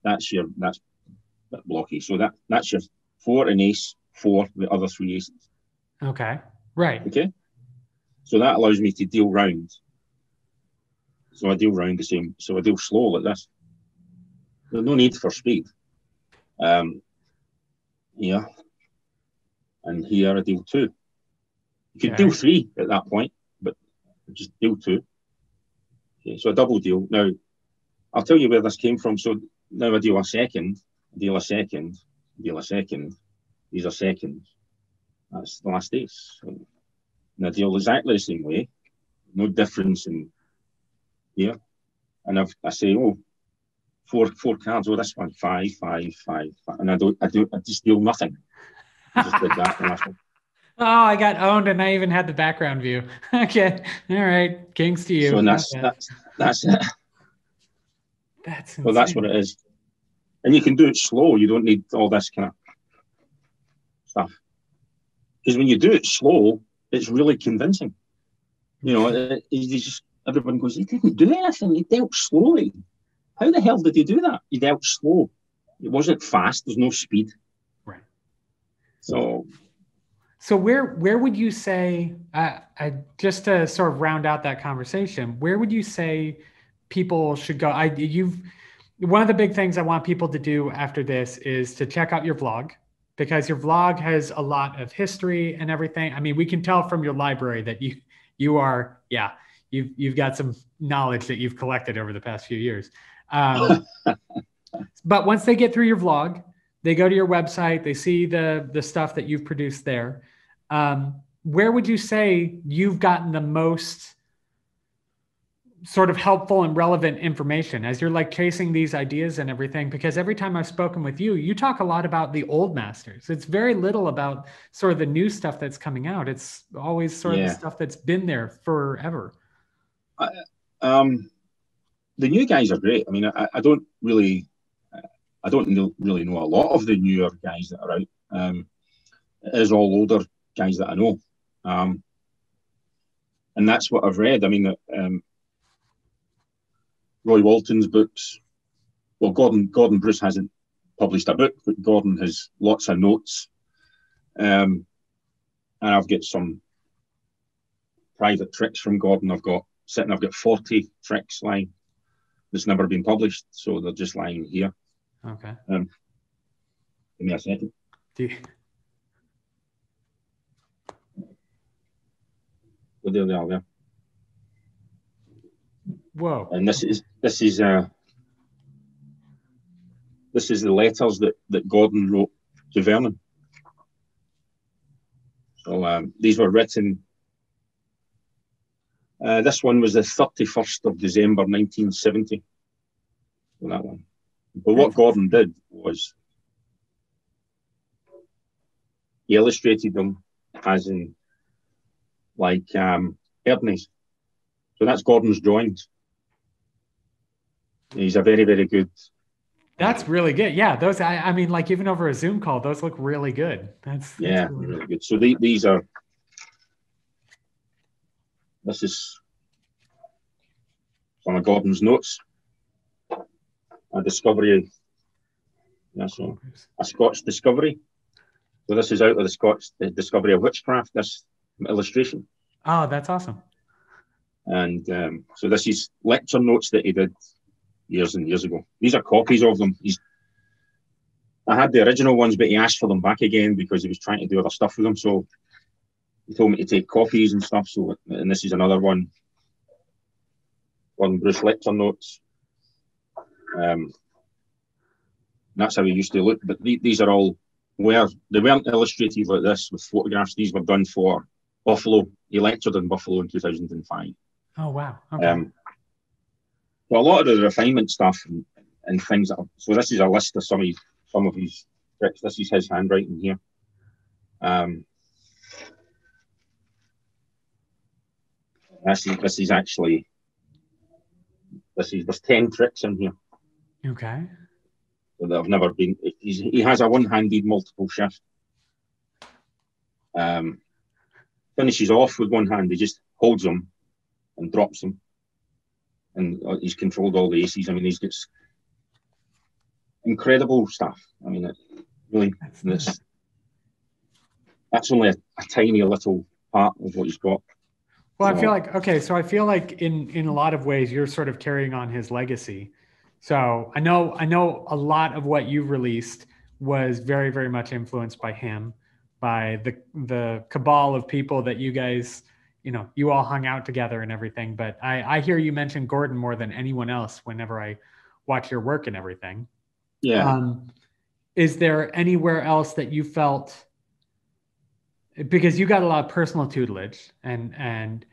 blocky. So that's your 4 and ace, 4, the other 3 aces. Okay. Right. Okay. So that allows me to deal round. So I deal round the same. So I deal slow like this. There's no need for speed. Yeah. And here I deal 2. You could deal 3 at that point, but just deal 2. Okay, so a double deal. Now, I'll tell you where this came from. So now I deal a second, deal a second, deal a second. These are seconds. That's the last ace. So, and I deal exactly the same way. No difference in here. And I say, oh, 4 cards. Oh, this one, 5, 5, 5, 5. And I just deal nothing. I just did that last one. Oh, I got owned and I even had the background view. Okay. All right. Kings to you. So that's it. That's insane. Well, that's what it is. And you can do it slow. You don't need all this kind of stuff. Because when you do it slow, it's really convincing. You know, everyone goes, he didn't do anything. He dealt slowly. How the hell did he do that? He dealt slow. It wasn't fast. There's no speed. Right. So where would you say, just to sort of round out that conversation, where would you say people should go? One of the big things I want people to do after this is to check out your vlog, because your vlog has a lot of history and everything. I mean, we can tell from your library that you've got some knowledge that you've collected over the past few years. But once they get through your vlog, they go to your website, they see the stuff that you've produced there. Where would you say you've gotten the most sort of helpful and relevant information as you're like chasing these ideas and everything? Because every time I've spoken with you, you talk a lot about the old masters. It's very little about sort of the new stuff that's coming out. It's always sort of the stuff that's been there forever. The new guys are great. I mean, I don't really know a lot of the newer guys that are out. It is all older guys that I know. And that's what I've read. I mean, Roy Walton's books. Well, Gordon Bruce hasn't published a book. Gordon has lots of notes, and I've got some private tricks from Gordon. I've got 40 tricks lying that's never been published, so they're just lying here. Okay. Give me a second. Well, there they are there. Whoa. And this is the letters that Gordon wrote to Vernon. So these were written. This one was the 31st of December 1970. That one. But what Gordon did was he illustrated them as in like Erdney's. So that's Gordon's drawings. He's a very, very good. That's really good. Yeah, those. I mean, like even over a Zoom call, those look really good. That's really good. So these are. This is some of Gordon's notes. A discovery. Yeah, so a Scots discovery. So this is out of the discovery of witchcraft. This illustration. Oh, that's awesome. And so this is lecture notes that he did years and years ago. These are copies of them. I had the original ones, but he asked for them back again because he was trying to do other stuff with them. So he told me to take copies and stuff. So, and this is another one. One Bruce lecture notes. That's how he used to look. But these are all they weren't illustrated like this with photographs. These were done for Buffalo. He lectured in Buffalo in 2005. Oh wow! Okay. Well, a lot of the refinement stuff and things. So this is a list of some of his tricks. This is his handwriting here. This is actually. There's 10 tricks in here. Okay. That have never been. He has a one-handed multiple shift. Finishes off with one hand. He just holds them and drops them, and he's controlled all the aces. I mean, he's got incredible stuff. I mean, it really. That's only a tiny little part of what he's got. Well, I feel like I feel like in a lot of ways you're sort of carrying on his legacy. So I know a lot of what you released was very, very much influenced by him, by the cabal of people that you guys, you all hung out together and everything. But I hear you mention Gordon more than anyone else whenever I watch your work and everything. Yeah. Is there anywhere else that you felt, because you got a lot of personal tutelage and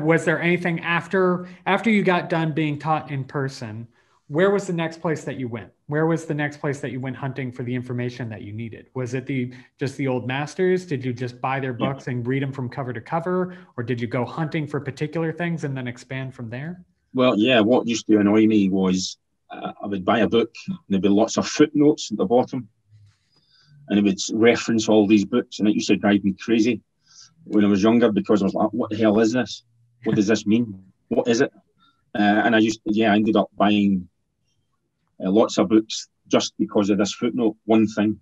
was there anything after you got done being taught in person? Where was the next place that you went? Where was the next place that you went hunting for the information that you needed? Was it just the old masters? Did you just buy their books and read them from cover to cover? Or did you go hunting for particular things and then expand from there? Well, yeah, what used to annoy me was I would buy a book and there'd be lots of footnotes at the bottom. And it would reference all these books, and it used to drive me crazy when I was younger because I was like, what the hell is this? What does this mean? What is it? And I ended up buying lots of books just because of this footnote, one thing.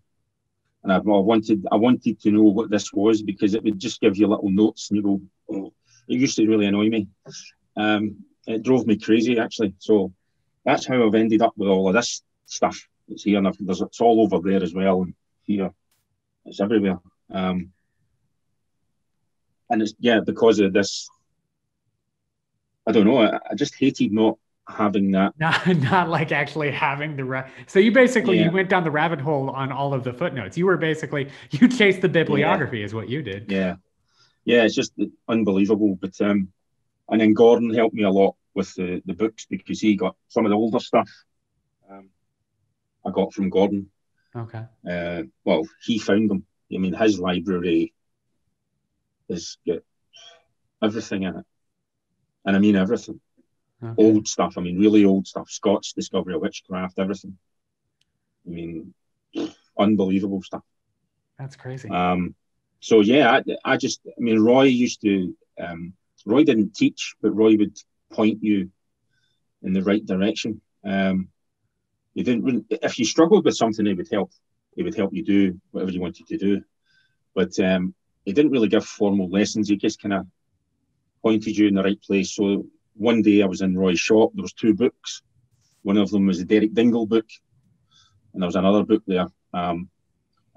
And I wanted to know what this was because it would just give you little notes and you go, oh, it used to really annoy me. It drove me crazy, actually. So that's how I've ended up with all of this stuff. It's here and it's all over there as well. And here, it's everywhere. And it's, because of this, I don't know, I just hated not having that. Not like actually having so you basically you went down the rabbit hole on all of the footnotes. You were basically, you chased the bibliography is what you did. Yeah, it's just unbelievable. But and then Gordon helped me a lot with the books because he got some of the older stuff I got from Gordon. Okay. Well, he found them. I mean, his library has got everything in it. And I mean everything. Okay. Old stuff. I mean, really old stuff. Scots discovery of witchcraft, everything. I mean, unbelievable stuff. That's crazy. So yeah, I mean, Roy used to, Roy didn't teach, but Roy would point you in the right direction. you didn't really, if you struggled with something, it would help. It would help you do whatever you wanted to do. But he didn't really give formal lessons. He just kind of pointed you in the right place. So one day I was in Roy's shop. There was 2 books. One of them was the Derek Dingle book, and there was another book there. And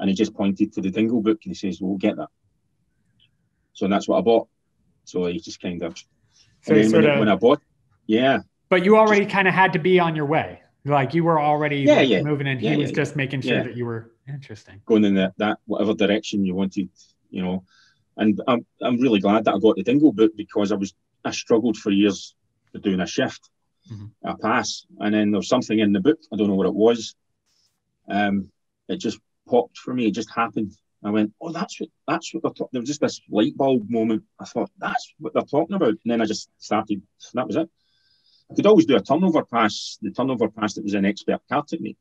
he just pointed to the Dingle book and he says, "Well, get that." So that's what I bought. So he just kind of. So and then when I bought, yeah. But you already kind of had to be on your way. Like you were already moving in. He was just making sure that you were interesting. Going in that whatever direction you wanted, you know. And I'm really glad that I got the Dingle book, because I struggled for years with doing a shift, a pass. And then there was something in the book, I don't know what it was. It just popped for me. It just happened. I went, oh, that's what they're talking. There was just this light bulb moment. I thought, that's what they're talking about. And then I just started. That was it. I could always do a turnover pass, the turnover pass that was an expert card technique,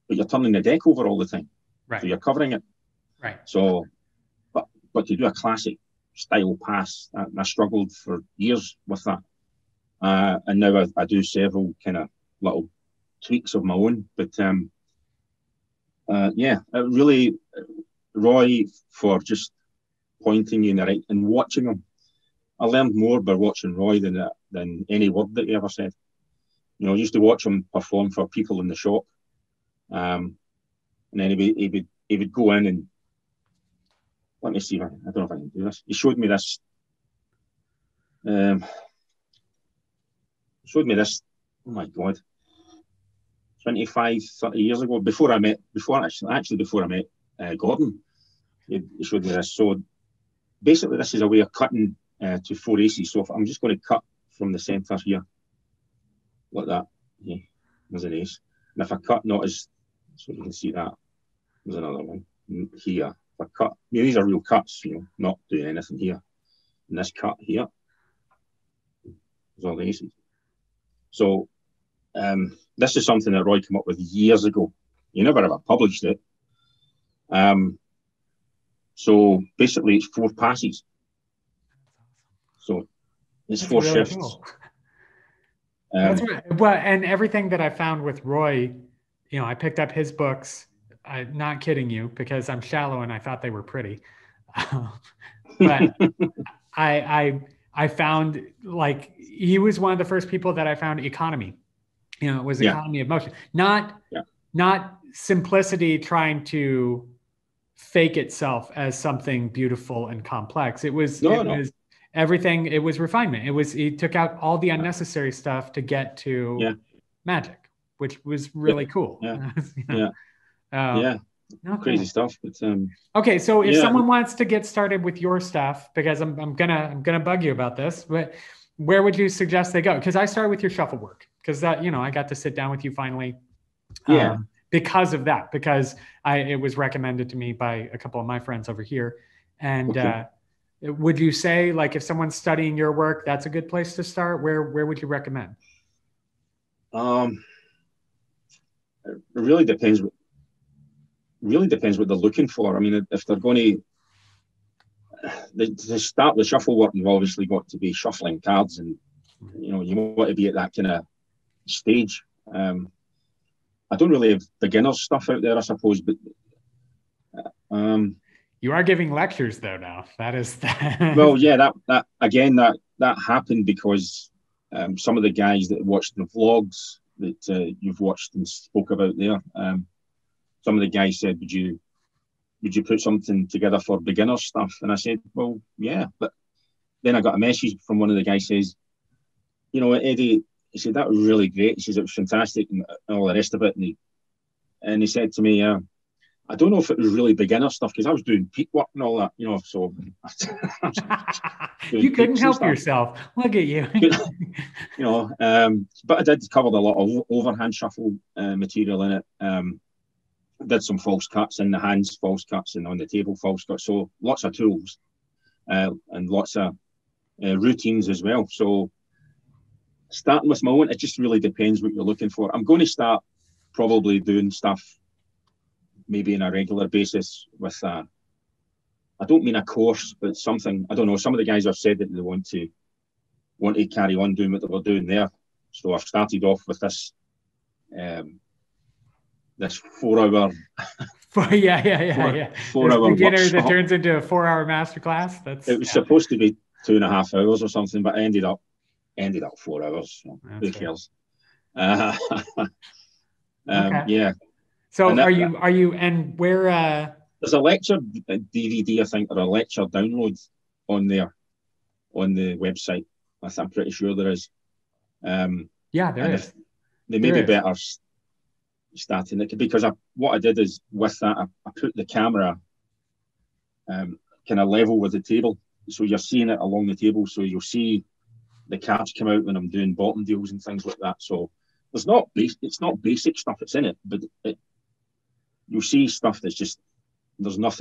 but you're turning the deck over all the time. Right. So you're covering it. Right. So, but to do a classic style pass, I struggled for years with that. And now I do several kind of little tweaks of my own. But really, Roy, for just pointing you in the right and watching him. I learned more by watching Roy than any word that he ever said. You know, I used to watch him perform for people in the shop. And then he would go in and, let me see, I don't know if I can do this. He showed me this. Oh my God, 25, 30 years ago, before I met Gordon, he showed me this. So basically, this is a way of cutting to 4 aces. So if I'm just going to cut from the centre here, like that. Yeah, there's an ace. And if I cut not as, so you can see that, there's another one here. If I cut, these are real cuts, you know, not doing anything here. And this cut here, there's all the aces. So this is something that Roy came up with years ago. He never ever published it. So basically, it's 4 passes. So it's 4 really shifts. Cool. And everything that I found with Roy, you know, I picked up his books. I'm not kidding you, because I'm shallow and I thought they were pretty. But I found, like, he was one of the first people that I found economy. You know, it was economy of motion, not simplicity trying to fake itself as something beautiful and complex. It was everything. It was refinement. He took out all the unnecessary stuff to get to magic, which was really cool. Crazy stuff. But okay, so if someone wants to get started with your stuff, because I'm gonna bug you about this, but where would you suggest they go? Because I started with your shuffle work, because that, you know, I got to sit down with you finally. Because of that, because it was recommended to me by a couple of my friends over here. And would you say, like, if someone's studying your work, that's a good place to start? Where would you recommend? It really depends. Really depends what they're looking for. I mean, if they're going to start with shuffle work, you've obviously got to be shuffling cards, and you know, you want to be at that kind of stage. I don't really have beginner stuff out there, I suppose, but you are giving lectures though now. That is well, yeah, that again, that happened because some of the guys that watched the vlogs that you've watched and spoke about there, some of the guys said, would you put something together for beginner stuff? And I said, well, yeah. But then I got a message from one of the guys, says, you know, Eddie, he said, that was really great. He says, it was fantastic and all the rest of it. And he said to me, I don't know if it was really beginner stuff, because I was doing peak work and all that, you know, so. You couldn't help yourself. Look at you. You know, but I did cover a lot of overhand shuffle material in it. Did some false cuts in the hands, false cuts, and on the table, false cuts. So lots of tools and lots of routines as well. So starting with my own, it just really depends what you're looking for. I'm going to start probably doing stuff maybe on a regular basis with I don't mean a course, but something, I don't know, some of the guys have said that they want to carry on doing what they were doing there. So I've started off with this this 4 hour. Yeah. Four This hour beginner workshop. that turns into a 4-hour masterclass. It was supposed to be 2.5 hours or something, but ended up 4 hours. So who cares? Okay. Yeah. So are you and where? There's a lecture DVD, I think, or a lecture download on there on the website. I'm pretty sure there is. Yeah, there is. They may be better starting it, because what I did is with that I put the camera kind of level with the table, so you're seeing it along the table, so you'll see the cards come out when I'm doing bottom deals and things like that. So it's not basic stuff that's in it, but you'll see stuff that's just there's no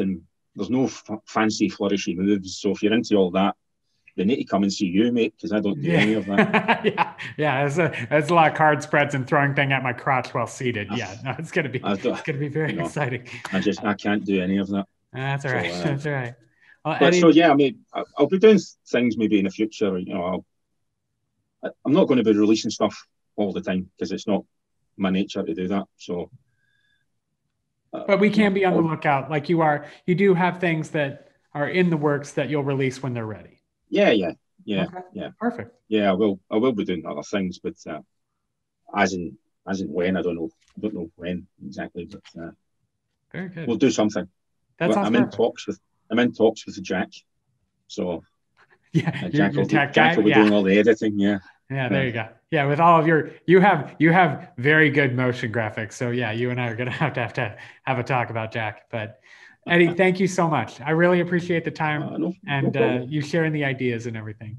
fancy flourishy moves. So if you're into all that, they need to come and see you, mate, because I don't do any of that. yeah. It's a lot of card spreads and throwing thing at my crotch while seated. Yeah, no, it's gonna be very exciting. I can't do any of that. That's all right. That's all right. Well, but Eddie, so yeah, I mean, I'll be doing things maybe in the future. You know, I'm not going to be releasing stuff all the time because it's not my nature to do that. So, but we can be on the lookout, like you are. You do have things that are in the works that you'll release when they're ready. Yeah. Okay. Yeah. Perfect. Yeah, I will be doing other things, but as in when, I don't know when exactly, but very good. We'll do something. I'm in talks with Jack. So yeah, Jack will be doing all the editing. Yeah. Yeah, there you go. Yeah, with all of you have very good motion graphics. So yeah, you and I are gonna have to have a talk about Jack. But Eddie, thank you so much. I really appreciate the time and you sharing the ideas and everything.